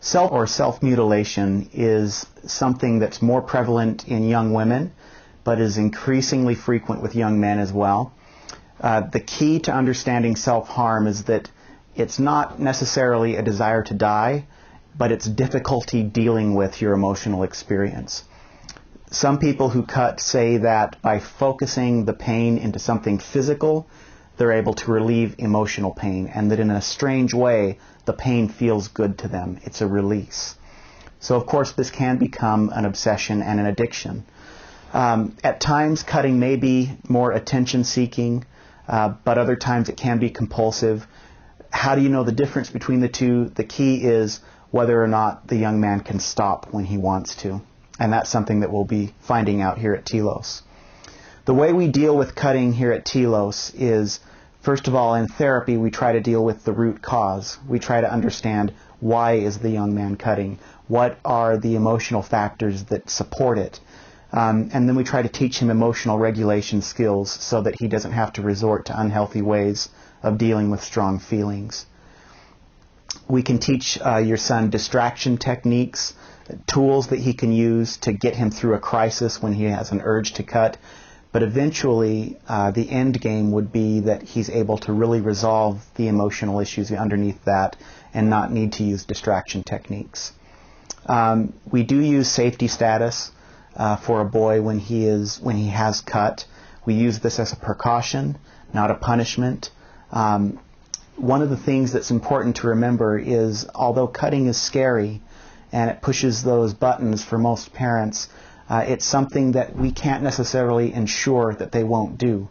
Self-mutilation is something that's more prevalent in young women, but is increasingly frequent with young men as well. The key to understanding self-harm is that it's not necessarily a desire to die, but it's difficulty dealing with your emotional experience. Some people who cut say that by focusing the pain into something physical, they're able to relieve emotional pain, and that in a strange way, the pain feels good to them. It's a release. So of course this can become an obsession and an addiction. At times cutting may be more attention-seeking, but other times it can be compulsive. How do you know the difference between the two? The key is whether or not the young man can stop when he wants to. And that's something that we'll be finding out here at Telos. The way we deal with cutting here at Telos is, first of all, in therapy, we try to deal with the root cause. We try to understand, why is the young man cutting? What are the emotional factors that support it? And then we try to teach him emotional regulation skills so that he doesn't have to resort to unhealthy ways of dealing with strong feelings. We can teach your son distraction techniques, tools that he can use to get him through a crisis when he has an urge to cut. But eventually, the end game would be that he's able to really resolve the emotional issues underneath that and not need to use distraction techniques. We do use safety status for a boy when he has cut. We use this as a precaution, not a punishment. One of the things that's important to remember is, although cutting is scary and it pushes those buttons for most parents, it's something that we can't necessarily ensure that they won't do.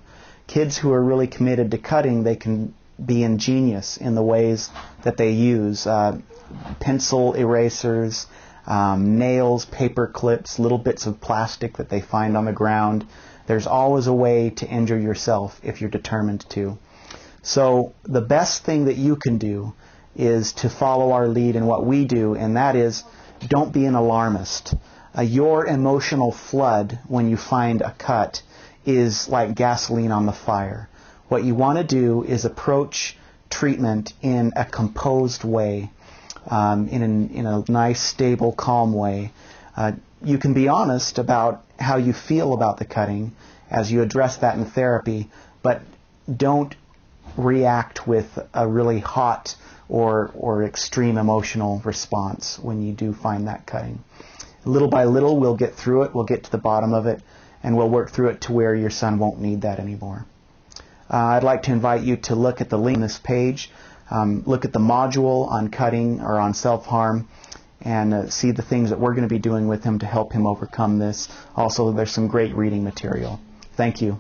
Kids who are really committed to cutting, they can be ingenious in the ways that they use. Pencil erasers, nails, paper clips, little bits of plastic that they find on the ground. There's always a way to injure yourself if you're determined to. So the best thing that you can do is to follow our lead in what we do, and that is, don't be an alarmist. Your emotional flood when you find a cut is like gasoline on the fire. What you want to do is approach treatment in a composed way, in a nice, stable, calm way. You can be honest about how you feel about the cutting as you address that in therapy, but don't react with a really hot or extreme emotional response when you do find that cutting. Little by little, we'll get through it, we'll get to the bottom of it, and we'll work through it to where your son won't need that anymore. I'd like to invite you to look at the link on this page, look at the module on cutting or on self-harm, and see the things that we're going to be doing with him to help him overcome this. Also, there's some great reading material. Thank you.